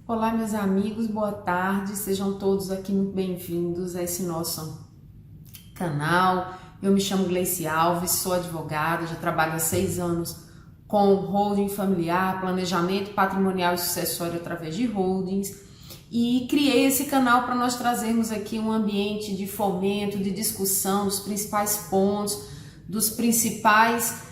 Olá, meus amigos, boa tarde, sejam todos aqui muito bem-vindos a esse nosso canal. Eu me chamo Gleice Alves, sou advogada, já trabalho há 6 anos com holding familiar, planejamento patrimonial e sucessório através de holdings e criei esse canal para nós trazermos aqui um ambiente de fomento, de discussão dos principais pontos, dos principais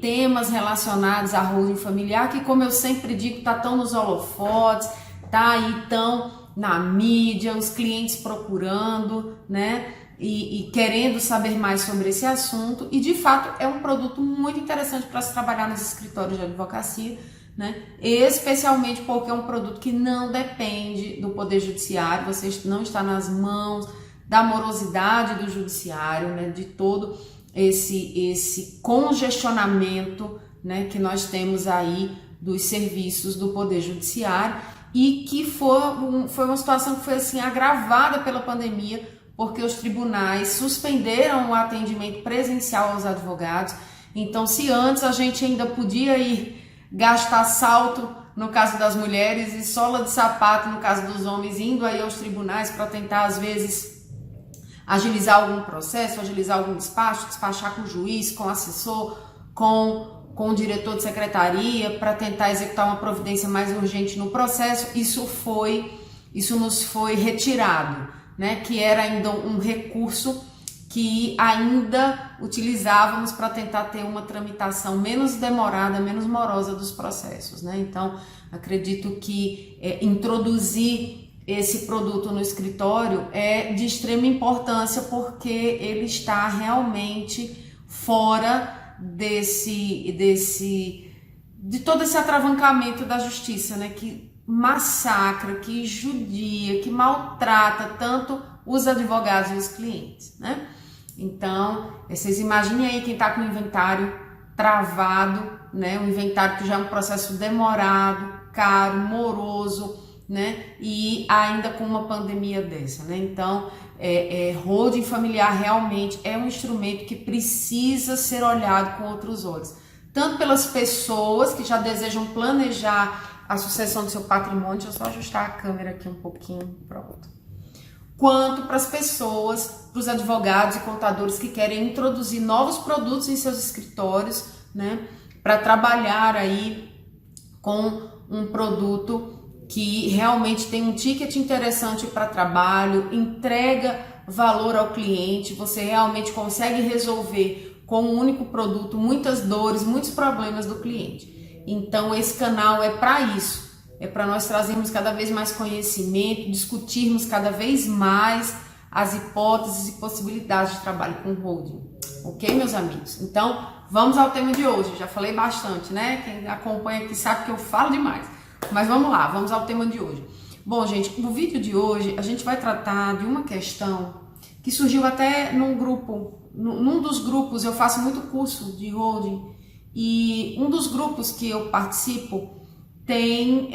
temas relacionados à holding familiar, que, como eu sempre digo, tá tão nos holofotes, tá aí tão na mídia, os clientes procurando, né, e querendo saber mais sobre esse assunto, e de fato é um produto muito interessante para se trabalhar nos escritórios de advocacia, né, especialmente porque é um produto que não depende do Poder Judiciário, você não está nas mãos da morosidade do Judiciário, né, de todo esse congestionamento, né, que nós temos aí dos serviços do Poder Judiciário, e que foi uma situação que foi assim agravada pela pandemia, porque os tribunais suspenderam o atendimento presencial aos advogados. Então, se antes a gente ainda podia ir gastar salto no caso das mulheres e sola de sapato no caso dos homens, indo aí aos tribunais para tentar às vezes agilizar algum processo, agilizar algum despacho, despachar com o juiz, com o assessor, com o diretor de secretaria, para tentar executar uma providência mais urgente no processo, isso nos foi retirado, né? Que era ainda um recurso que ainda utilizávamos para tentar ter uma tramitação menos demorada, menos morosa dos processos, né? Então, acredito que introduzir esse produto no escritório é de extrema importância, porque ele está realmente fora de todo esse atravancamento da justiça, né, que massacra, que judia, que maltrata tanto os advogados e os clientes, né? Então, vocês imaginem aí quem está com o inventário travado, né, um inventário que já é um processo demorado, caro, moroso, né? E ainda com uma pandemia dessa, né? Então, holding familiar realmente é um instrumento que precisa ser olhado com outros olhos, tanto pelas pessoas que já desejam planejar a sucessão do seu patrimônio. Deixa eu só ajustar a câmera aqui um pouquinho, pronto. Quanto para as pessoas, para os advogados e contadores que querem introduzir novos produtos em seus escritórios, né? Para trabalhar aí com um produto que realmente tem um ticket interessante para trabalho, entrega valor ao cliente, você realmente consegue resolver com um único produto muitas dores, muitos problemas do cliente. Então esse canal é para isso, é para nós trazermos cada vez mais conhecimento, discutirmos cada vez mais as hipóteses e possibilidades de trabalho com holding. Ok, meus amigos? Então vamos ao tema de hoje. Já falei bastante, né? Quem acompanha aqui sabe que eu falo demais. Mas vamos lá, vamos ao tema de hoje. Bom, gente, no vídeo de hoje a gente vai tratar de uma questão que surgiu até num dos grupos. Eu faço muito curso de holding, e um dos grupos que eu participo tem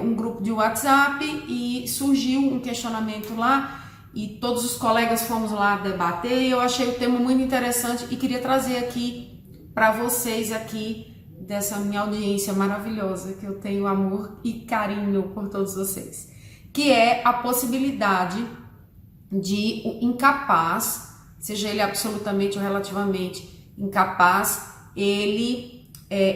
um grupo de WhatsApp, e surgiu um questionamento lá e todos os colegas fomos lá debater, e eu achei o tema muito interessante e queria trazer aqui para vocês aqui, dessa minha audiência maravilhosa, que eu tenho amor e carinho por todos vocês, que é a possibilidade de o incapaz, seja ele absolutamente ou relativamente incapaz, ele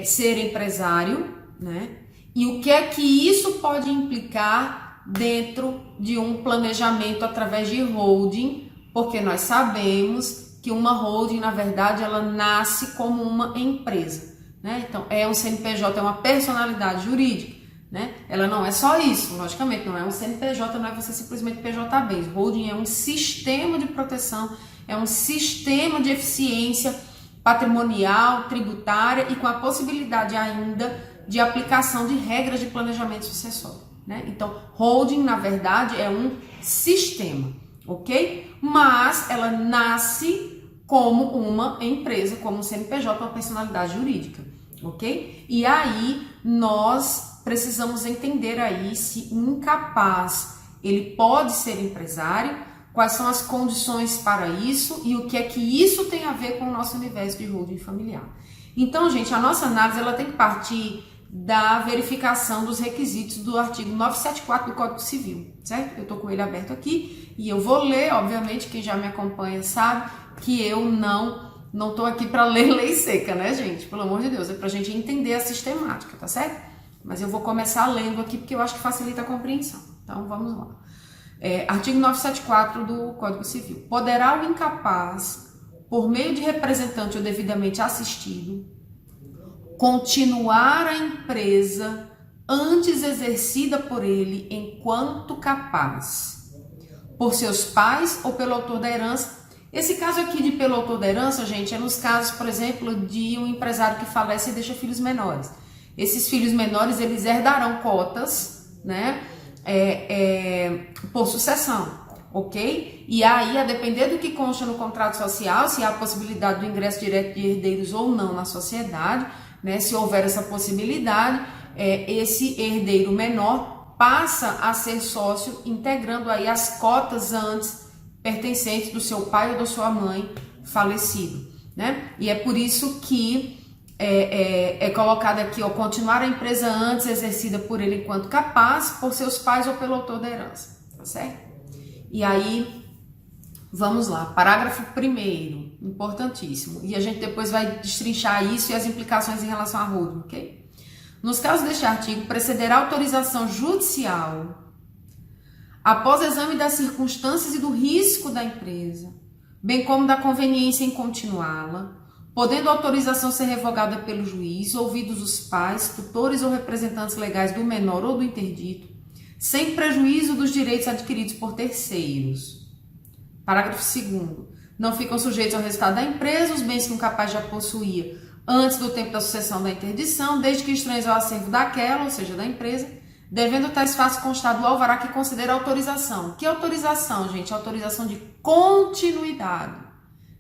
ser empresário, né? E o que é que isso pode implicar dentro de um planejamento através de holding, porque nós sabemos que uma holding, na verdade, ela nasce como uma empresa, né? Então, é um CNPJ, é uma personalidade jurídica, né? Ela não é só isso, logicamente, não é um CNPJ, não é você simplesmente PJB. Holding é um sistema de proteção, é um sistema de eficiência patrimonial, tributária, e com a possibilidade ainda de aplicação de regras de planejamento sucessório, né? Então, holding, na verdade, é um sistema, ok? Mas ela nasce como uma empresa, como um CNPJ, uma personalidade jurídica, ok? E aí nós precisamos entender aí se um incapaz ele pode ser empresário, quais são as condições para isso e o que é que isso tem a ver com o nosso universo de holding familiar. Então, gente, a nossa análise ela tem que partir da verificação dos requisitos do artigo 974 do Código Civil, certo? Eu tô com ele aberto aqui e eu vou ler, obviamente, quem já me acompanha sabe que eu não tô aqui para ler lei seca, né, gente? Pelo amor de Deus, é pra gente entender a sistemática, tá certo? Mas eu vou começar lendo aqui porque eu acho que facilita a compreensão. Então, vamos lá. Artigo 974 do Código Civil. Poderá o incapaz, por meio de representante ou devidamente assistido, continuar a empresa antes exercida por ele enquanto capaz, por seus pais ou pelo autor da herança. Esse caso aqui de pelo autor da herança, gente, é nos casos, por exemplo, de um empresário que falece e deixa filhos menores. Esses filhos menores, eles herdarão cotas, né, por sucessão, ok? E aí, a depender do que consta no contrato social, se há a possibilidade do ingresso direto de herdeiros ou não na sociedade, né, se houver essa possibilidade, esse herdeiro menor passa a ser sócio, integrando aí as cotas antes pertencentes do seu pai ou da sua mãe falecido, né? E é por isso que é colocado aqui, ó, continuar a empresa antes exercida por ele enquanto capaz, por seus pais ou pelo autor da herança, tá certo? E aí, vamos lá, parágrafo 1º, importantíssimo, e a gente depois vai destrinchar isso e as implicações em relação à holding, ok? Nos casos deste artigo, precederá autorização judicial após exame das circunstâncias e do risco da empresa, bem como da conveniência em continuá-la, podendo a autorização ser revogada pelo juiz, ouvidos os pais, tutores ou representantes legais do menor ou do interdito, sem prejuízo dos direitos adquiridos por terceiros. Parágrafo 2º. Não ficam sujeitos ao resultado da empresa os bens que um capaz já possuía antes do tempo da sucessão da interdição, desde que estranhos ao acervo daquela, ou seja, da empresa, devendo tais fatos constar do alvará que considera autorização. Que autorização, gente? Autorização de continuidade.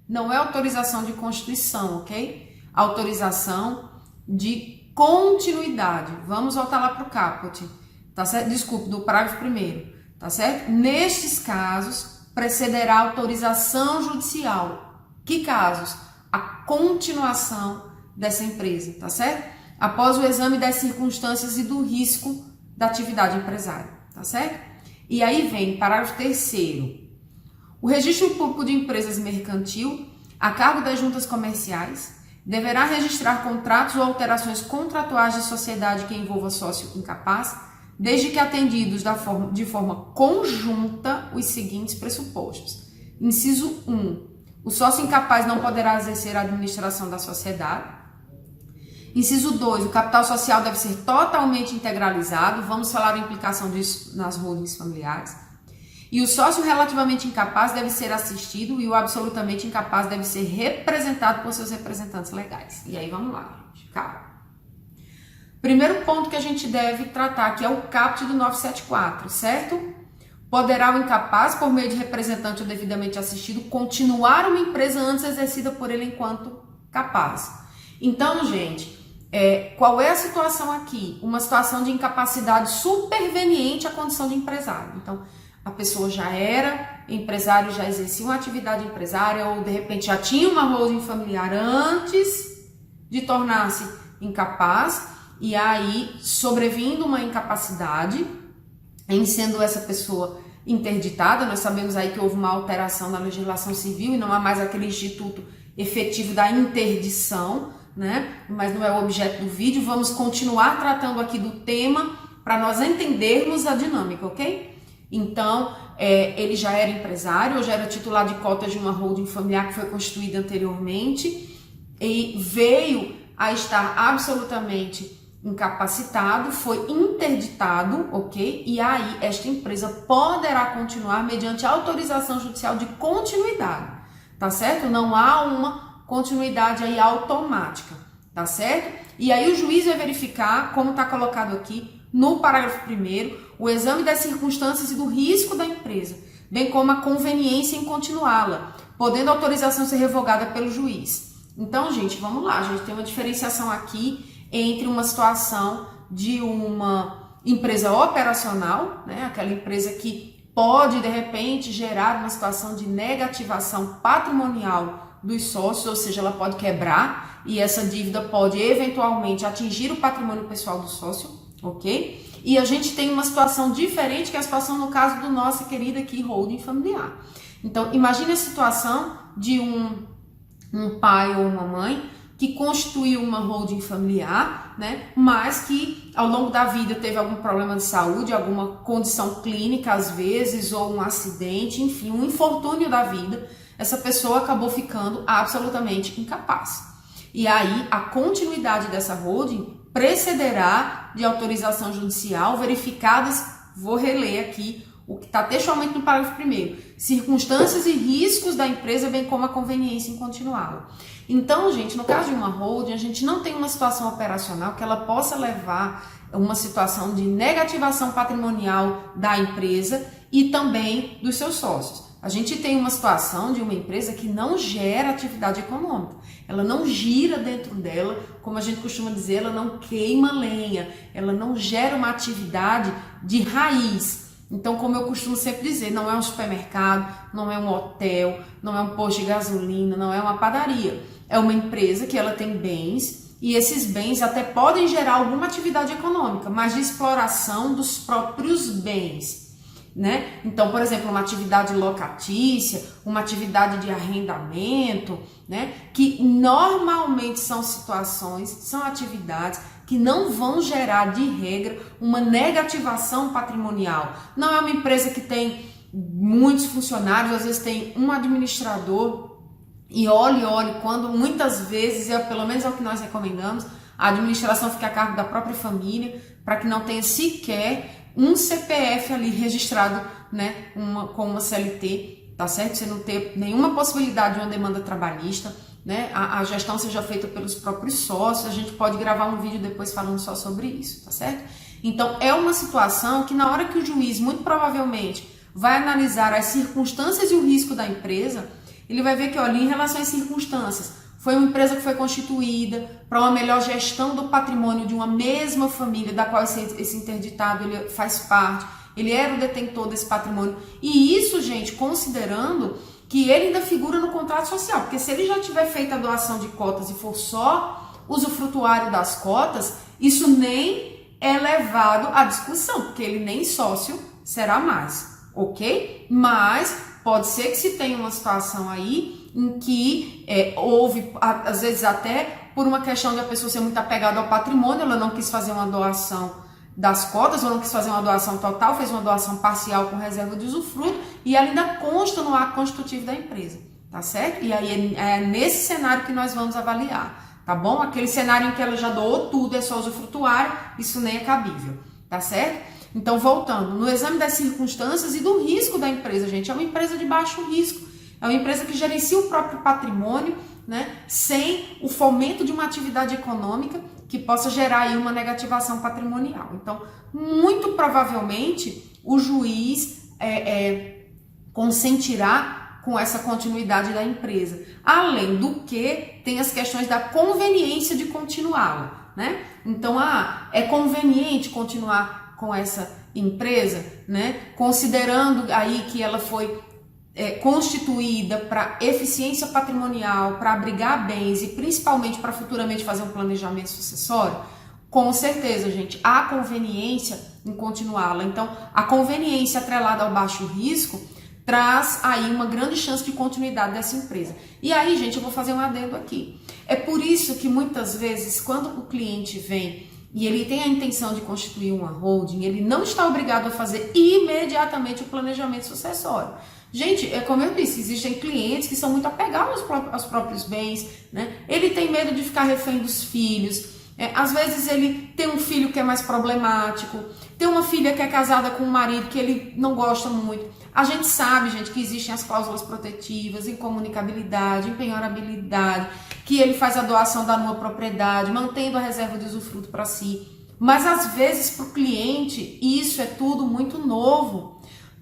Não é autorização de constituição, ok? Autorização de continuidade. Vamos voltar lá para o caput, tá certo? Desculpe, do parágrafo 1º, tá certo? Nestes casos, precederá autorização judicial. Que casos? A continuação dessa empresa, tá certo? Após o exame das circunstâncias e do risco da atividade empresária, tá certo? E aí vem parágrafo 3º. O registro público de empresas mercantil, a cargo das juntas comerciais, deverá registrar contratos ou alterações contratuais de sociedade que envolva sócio incapaz, desde que atendidos de forma conjunta os seguintes pressupostos. Inciso 1. O sócio incapaz não poderá exercer a administração da sociedade. Inciso 2. O capital social deve ser totalmente integralizado. Vamos falar a implicação disso nas holdings familiares. E o sócio relativamente incapaz deve ser assistido e o absolutamente incapaz deve ser representado por seus representantes legais. E aí vamos lá, gente. Calma. Primeiro ponto que a gente deve tratar aqui é o caput do 974, certo? Poderá o incapaz, por meio de representante ou devidamente assistido, continuar uma empresa antes exercida por ele enquanto capaz. Então, gente, qual é a situação aqui? Uma situação de incapacidade superveniente à condição de empresário. Então, a pessoa já era empresário, já exercia uma atividade empresária ou de repente já tinha uma holding familiar antes de tornar-se incapaz e aí sobrevindo uma incapacidade, em sendo essa pessoa interditada, nós sabemos aí que houve uma alteração na legislação civil e não há mais aquele instituto efetivo da interdição, né? Mas não é o objeto do vídeo. Vamos continuar tratando aqui do tema para nós entendermos a dinâmica, ok? Então, ele já era empresário, ou já era titular de cotas de uma holding familiar que foi constituída anteriormente e veio a estar absolutamente incapacitado, foi interditado, ok? E aí, esta empresa poderá continuar mediante autorização judicial de continuidade, tá certo? Não há uma continuidade aí automática, tá certo? E aí o juiz vai verificar, como está colocado aqui no parágrafo 1º, o exame das circunstâncias e do risco da empresa, bem como a conveniência em continuá-la, podendo a autorização ser revogada pelo juiz. Então, gente, vamos lá, a gente tem uma diferenciação aqui entre uma situação de uma empresa operacional, né, aquela empresa que pode, de repente, gerar uma situação de negativação patrimonial dos sócios, ou seja, ela pode quebrar e essa dívida pode eventualmente atingir o patrimônio pessoal do sócio, ok? E a gente tem uma situação diferente, que é a situação no caso do nosso querido aqui holding familiar. Então, imagine a situação de um pai ou uma mãe que constituiu uma holding familiar, né? Mas que ao longo da vida teve algum problema de saúde, alguma condição clínica às vezes, ou um acidente, enfim, um infortúnio da vida, essa pessoa acabou ficando absolutamente incapaz. E aí a continuidade dessa holding precederá de autorização judicial verificadas, vou reler aqui o que está textualmente no parágrafo 1º, circunstâncias e riscos da empresa, bem como a conveniência em continuá-la. Então, gente, no caso de uma holding, a gente não tem uma situação operacional que ela possa levar a uma situação de negativação patrimonial da empresa e também dos seus sócios. A gente tem uma situação de uma empresa que não gera atividade econômica, ela não gira dentro dela, como a gente costuma dizer, ela não queima lenha, ela não gera uma atividade de raiz. Então, como eu costumo sempre dizer, não é um supermercado, não é um hotel, não é um posto de gasolina, não é uma padaria. É uma empresa que ela tem bens e esses bens até podem gerar alguma atividade econômica, mas de exploração dos próprios bens, né? Então, por exemplo, uma atividade locatícia, uma atividade de arrendamento, né? Que normalmente são situações, são atividades que não vão gerar, de regra, uma negativação patrimonial. Não é uma empresa que tem muitos funcionários, às vezes tem um administrador, e olhe, quando muitas vezes, pelo menos é o que nós recomendamos, a administração fica a cargo da própria família, para que não tenha sequer um CPF ali registrado, né, com uma CLT, tá certo? Você não ter nenhuma possibilidade de uma demanda trabalhista, né? A gestão seja feita pelos próprios sócios. A gente pode gravar um vídeo depois falando só sobre isso, tá certo? Então, é uma situação que na hora que o juiz, muito provavelmente, vai analisar as circunstâncias e o risco da empresa, ele vai ver que, olha, em relação às circunstâncias, foi uma empresa que foi constituída para uma melhor gestão do patrimônio de uma mesma família, da qual esse interditado ele faz parte, ele era o detentor desse patrimônio. E isso, gente, considerando que ele ainda figura no contrato social, porque se ele já tiver feito a doação de cotas e for só usufrutuário das cotas, isso nem é levado à discussão, porque ele nem sócio será mais, ok? Mas pode ser que se tenha uma situação aí em que houve, às vezes até por uma questão de a pessoa ser muito apegada ao patrimônio, ela não quis fazer uma doação das cotas, ou não quis fazer uma doação total, fez uma doação parcial com reserva de usufruto, e ela ainda consta no ato constitutivo da empresa, tá certo? E aí é nesse cenário que nós vamos avaliar, tá bom? Aquele cenário em que ela já doou tudo, é só usufrutuário, isso nem é cabível, tá certo? Então, voltando, no exame das circunstâncias e do risco da empresa, gente, é uma empresa de baixo risco, é uma empresa que gerencia o próprio patrimônio, né, sem o fomento de uma atividade econômica que possa gerar aí uma negativação patrimonial. Então, muito provavelmente, o juiz consentirá com essa continuidade da empresa. Além do que, tem as questões da conveniência de continuá-la, né? Então, é conveniente continuar com essa empresa, né? Considerando aí que ela foi constituída para eficiência patrimonial, para abrigar bens e principalmente para futuramente fazer um planejamento sucessório, com certeza, gente, há conveniência em continuá-la. Então, a conveniência atrelada ao baixo risco traz aí uma grande chance de continuidade dessa empresa. E aí, gente, eu vou fazer um adendo aqui. É por isso que muitas vezes, quando o cliente vem e ele tem a intenção de constituir uma holding, ele não está obrigado a fazer imediatamente o planejamento sucessório. Gente, como eu disse, existem clientes que são muito apegados aos próprios bens, né? Ele tem medo de ficar refém dos filhos. Às vezes ele tem um filho que é mais problemático, tem uma filha que é casada com um marido que ele não gosta muito. A gente sabe, gente, que existem as cláusulas protetivas, incomunicabilidade, empenhorabilidade, que ele faz a doação da nua propriedade, mantendo a reserva de usufruto para si. Mas às vezes para o cliente isso é tudo muito novo.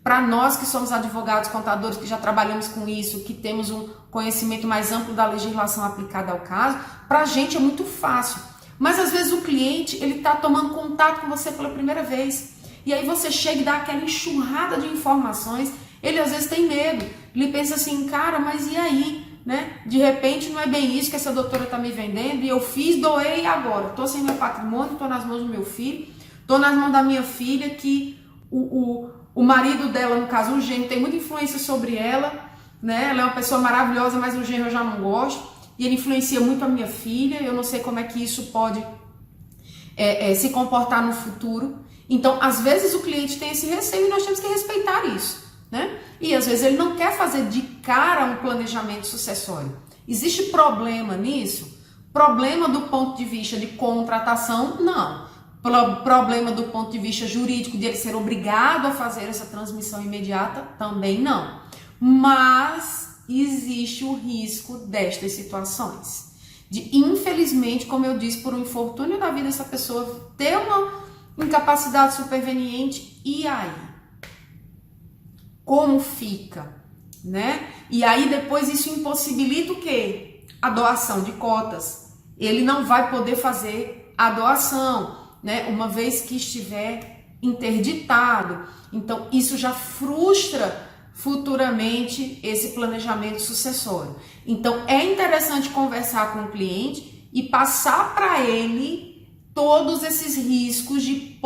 Para nós que somos advogados, contadores, que já trabalhamos com isso, que temos um conhecimento mais amplo da legislação aplicada ao caso, para a gente é muito fácil. Mas às vezes o cliente, ele está tomando contato com você pela primeira vez. E aí você chega e dá aquela enxurrada de informações, ele às vezes tem medo. Ele pensa assim, cara, mas e aí? né? De repente não é bem isso que essa doutora está me vendendo, e eu fiz, doei, e agora? Estou sem meu patrimônio, estou nas mãos do meu filho, estou nas mãos da minha filha, que o marido dela, no caso, o genro, tem muita influência sobre ela, né? Ela é uma pessoa maravilhosa, mas o genro eu já não gosto, e ele influencia muito a minha filha, eu não sei como é que isso pode se comportar no futuro. Então, às vezes o cliente tem esse receio e nós temos que respeitar isso, né? E às vezes ele não quer fazer de cara um planejamento sucessório. Existe problema nisso? Problema do ponto de vista de contratação? Não. Problema do ponto de vista jurídico de ele ser obrigado a fazer essa transmissão imediata? Também não. Mas existe o risco destas situações. De, infelizmente, como eu disse, por um infortúnio da vida, essa pessoa ter uma incapacidade superveniente, e aí? Como fica, né? E aí depois isso impossibilita o quê? A doação de cotas. Ele não vai poder fazer a doação, né? Uma vez que estiver interditado. Então isso já frustra futuramente esse planejamento sucessório. Então é interessante conversar com o cliente e passar para ele todos esses riscos de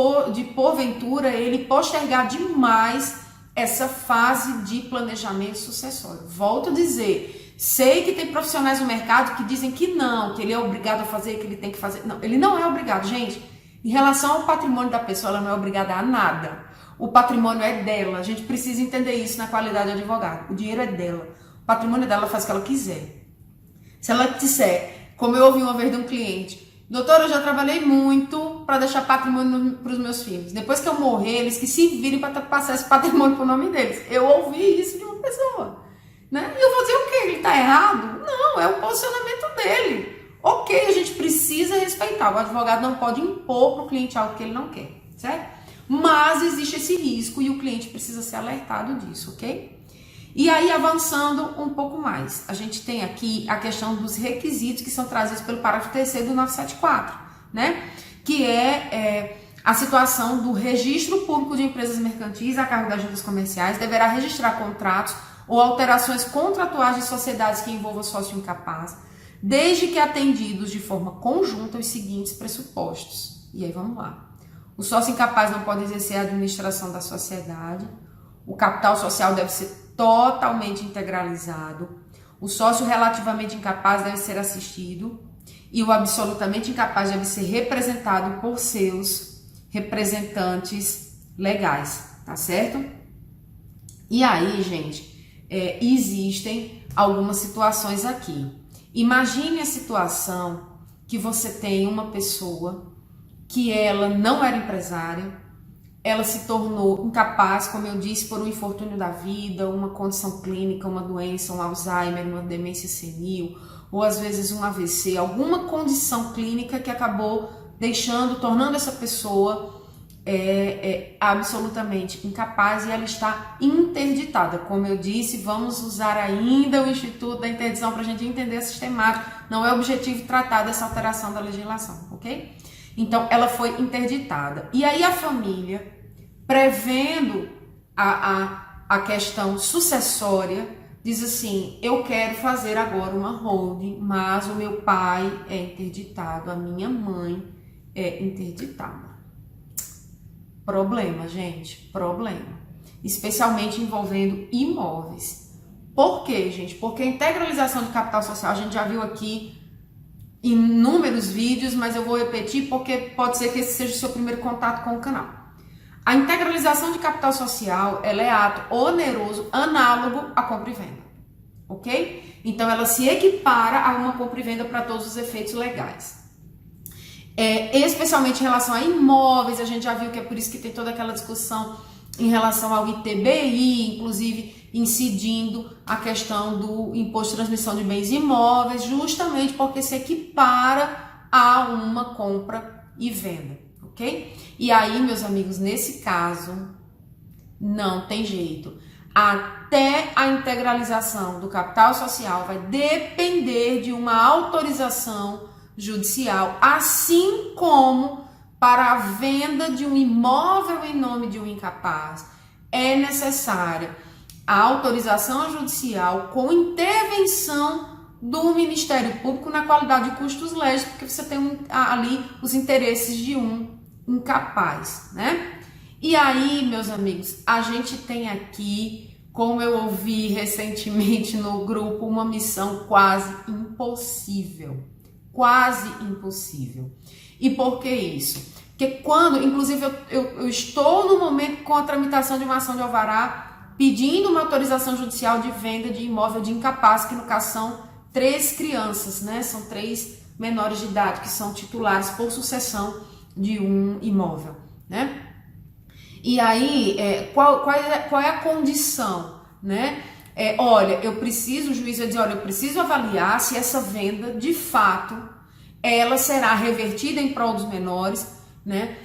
porventura ele postergar demais essa fase de planejamento sucessório. Volto a dizer, sei que tem profissionais no mercado que dizem que não, que ele é obrigado a fazer, que ele tem que fazer. Não, ele não é obrigado, gente. Em relação ao patrimônio da pessoa, ela não é obrigada a nada. O patrimônio é dela, a gente precisa entender isso na qualidade de advogado. O dinheiro é dela, o patrimônio dela, faz o que ela quiser. Se ela disser, como eu ouvi uma vez de um cliente, doutora, eu já trabalhei muito para deixar patrimônio para os meus filhos. Depois que eu morrer, eles que se virem para passar esse patrimônio para o nome deles. Eu ouvi isso de uma pessoa, né? E eu vou dizer o quê? Ele está errado? Não, é o posicionamento dele. Ok, a gente precisa respeitar. O advogado não pode impor para o cliente algo que ele não quer, certo? Mas existe esse risco e o cliente precisa ser alertado disso, ok? E aí, avançando um pouco mais, a gente tem aqui a questão dos requisitos que são trazidos pelo parágrafo 3º do 974, né? Que é a situação do registro público de empresas mercantis a cargo das juntas comerciais, deverá registrar contratos ou alterações contratuais de sociedades que envolvam sócio incapaz, desde que atendidos de forma conjunta os seguintes pressupostos. E aí, vamos lá. O sócio incapaz não pode exercer a administração da sociedade, o capital social deve ser totalmente integralizado, o sócio relativamente incapaz deve ser assistido e o absolutamente incapaz deve ser representado por seus representantes legais, tá certo? E aí, gente, existem algumas situações aqui. Imagine a situação que você tem uma pessoa que ela não era empresária, ela se tornou incapaz, como eu disse, por um infortúnio da vida, uma condição clínica, uma doença, um Alzheimer, uma demência senil, ou às vezes um AVC, alguma condição clínica que acabou tornando essa pessoa absolutamente incapaz e ela está interditada. Como eu disse, vamos usar ainda o Instituto da Interdição para a gente entender a sistemática. Não é objetivo tratar dessa alteração da legislação, ok? Então, ela foi interditada. E aí a família, prevendo a questão sucessória, diz assim, eu quero fazer agora uma holding, mas o meu pai é interditado, a minha mãe é interditada. Problema, gente, problema. Especialmente envolvendo imóveis. Por quê, gente? Porque a integralização de capital social, a gente já viu aqui inúmeros vídeos, mas eu vou repetir porque pode ser que esse seja o seu primeiro contato com o canal. A integralização de capital social, ela é ato oneroso análogo à compra e venda, ok? Então, ela se equipara a uma compra e venda para todos os efeitos legais. Especialmente em relação a imóveis, a gente já viu que é por isso que tem toda aquela discussão em relação ao ITBI, inclusive incidindo a questão do imposto de transmissão de bens imóveis, justamente porque se equipara a uma compra e venda, ok? E aí, meus amigos, nesse caso, não tem jeito. Até a integralização do capital social vai depender de uma autorização judicial, assim como para a venda de um imóvel em nome de um incapaz, é necessária a autorização judicial com intervenção do Ministério Público na qualidade de custos legis, porque você tem ali os interesses de um incapaz, né? E aí, meus amigos, a gente tem aqui, como eu ouvi recentemente no grupo, uma missão quase impossível. Quase impossível. E por que isso? Porque quando, inclusive, eu estou no momento com a tramitação de uma ação de alvará pedindo uma autorização judicial de venda de imóvel de incapaz, que no caso são 3 crianças, né? São 3 menores de idade que são titulares por sucessão de um imóvel, né? E aí, qual é a condição, né? Olha, o juiz vai dizer, olha, eu preciso avaliar se essa venda, de fato, ela será revertida em prol dos menores, né?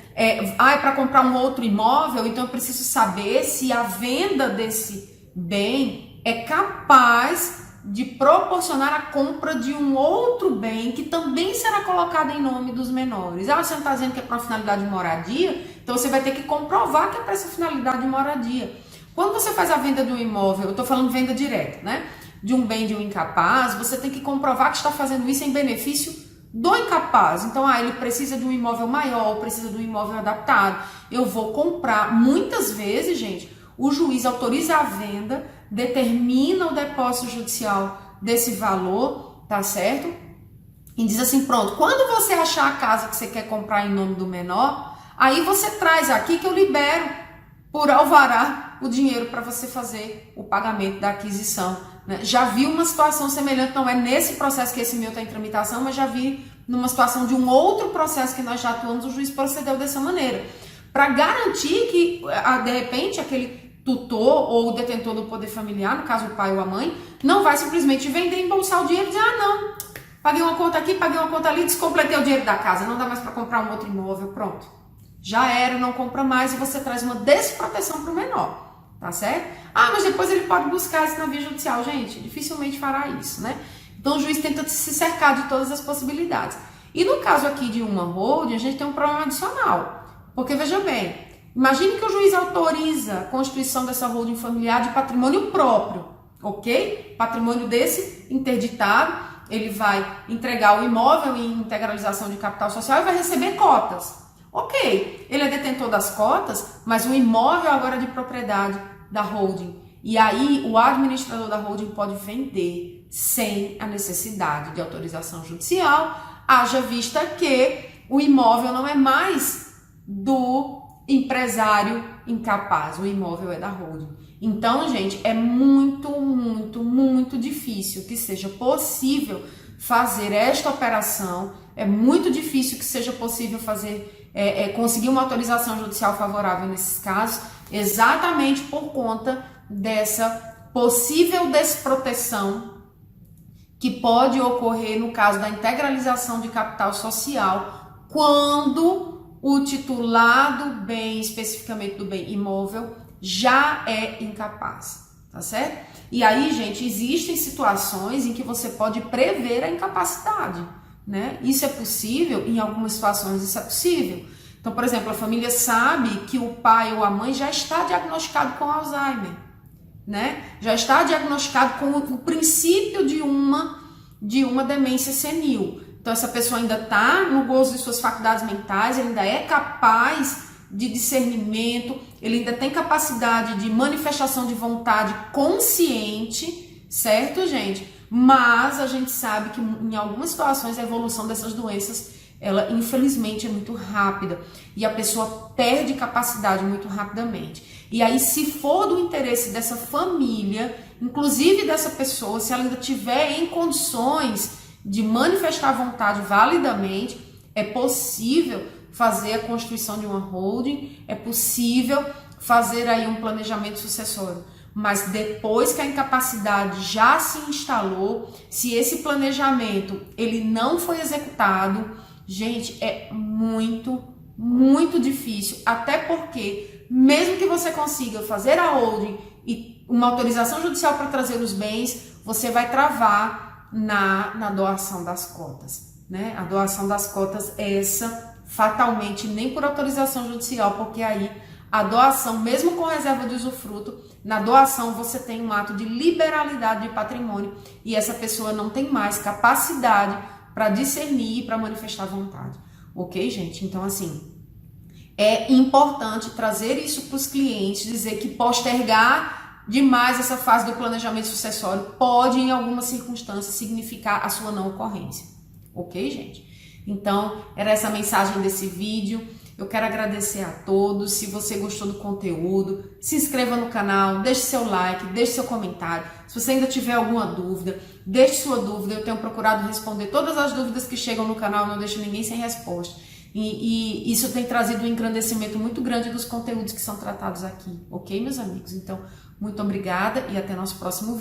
Para comprar um outro imóvel, então eu preciso saber se a venda desse bem é capaz de proporcionar a compra de um outro bem que também será colocado em nome dos menores. Você não está dizendo que é para finalidade de moradia? Então você vai ter que comprovar que é para essa finalidade de moradia. Quando você faz a venda de um imóvel, eu estou falando venda direta, né? De um bem de um incapaz, você tem que comprovar que está fazendo isso em benefício do incapaz. Então, ele precisa de um imóvel maior, precisa de um imóvel adaptado. Eu vou comprar. Muitas vezes, gente, o juiz autoriza a venda, determina o depósito judicial desse valor, tá certo? E diz assim, pronto, quando você achar a casa que você quer comprar em nome do menor, aí você traz aqui que eu libero por alvará o dinheiro para você fazer o pagamento da aquisição, né? Já vi uma situação semelhante, não é nesse processo que esse meu está em tramitação, mas já vi numa situação de um outro processo que nós já atuamos, o juiz procedeu dessa maneira, para garantir que, de repente, aquele tutor ou o detentor do poder familiar, no caso o pai ou a mãe, não vai simplesmente vender e embolsar o dinheiro e dizer, não, paguei uma conta aqui, paguei uma conta ali, descompletei o dinheiro da casa, não dá mais para comprar um outro imóvel, pronto. Já era, não compra mais e você traz uma desproteção para o menor, tá certo? Mas depois ele pode buscar isso na via judicial. Gente, dificilmente fará isso, né? Então o juiz tenta se cercar de todas as possibilidades. E no caso aqui de uma holding, a gente tem um problema adicional, porque veja bem, imagine que o juiz autoriza a constituição dessa holding familiar de patrimônio próprio, ok? Patrimônio desse interditado, ele vai entregar o imóvel em integralização de capital social e vai receber cotas. Ok, ele é detentor das cotas, mas o imóvel agora é de propriedade da holding. E aí o administrador da holding pode vender sem a necessidade de autorização judicial, haja vista que o imóvel não é mais do empresário incapaz, o imóvel é da holding. Então, gente, é muito, muito, muito difícil que seja possível fazer esta operação, é muito difícil que seja possível fazer, conseguir uma autorização judicial favorável nesses casos, exatamente por conta dessa possível desproteção que pode ocorrer no caso da integralização de capital social, quando o titular do bem, especificamente do bem imóvel, já é incapaz, tá certo? E aí, gente, existem situações em que você pode prever a incapacidade, né? Isso é possível, em algumas situações isso é possível. Então, por exemplo, a família sabe que o pai ou a mãe já está diagnosticado com Alzheimer, né? Já está diagnosticado com o princípio de uma demência senil. Então, essa pessoa ainda está no gozo de suas faculdades mentais, ele ainda é capaz de discernimento, ele ainda tem capacidade de manifestação de vontade consciente, certo, gente? Mas a gente sabe que em algumas situações a evolução dessas doenças, ela infelizmente é muito rápida e a pessoa perde capacidade muito rapidamente. E aí, se for do interesse dessa família, inclusive dessa pessoa, se ela ainda tiver em condições de manifestar vontade validamente, é possível fazer a constituição de uma holding, é possível fazer aí um planejamento sucessório. Mas depois que a incapacidade já se instalou, se esse planejamento ele não foi executado, gente, é muito, muito difícil, até porque mesmo que você consiga fazer a holding e uma autorização judicial para trazer os bens, você vai travar na doação das cotas, né? A doação das cotas, essa fatalmente nem por autorização judicial, porque aí A doação, mesmo com reserva de usufruto, na doação você tem um ato de liberalidade de patrimônio e essa pessoa não tem mais capacidade para discernir e para manifestar vontade. Ok, gente? Então, assim, é importante trazer isso para os clientes, dizer que postergar demais essa fase do planejamento sucessório pode, em algumas circunstâncias, significar a sua não ocorrência. Ok, gente? Então, era essa a mensagem desse vídeo. Eu quero agradecer a todos. Se você gostou do conteúdo, se inscreva no canal, deixe seu like, deixe seu comentário. Se você ainda tiver alguma dúvida, deixe sua dúvida. Eu tenho procurado responder todas as dúvidas que chegam no canal, não deixo ninguém sem resposta. E isso tem trazido um engrandecimento muito grande dos conteúdos que são tratados aqui. Ok, meus amigos? Então, muito obrigada e até nosso próximo vídeo.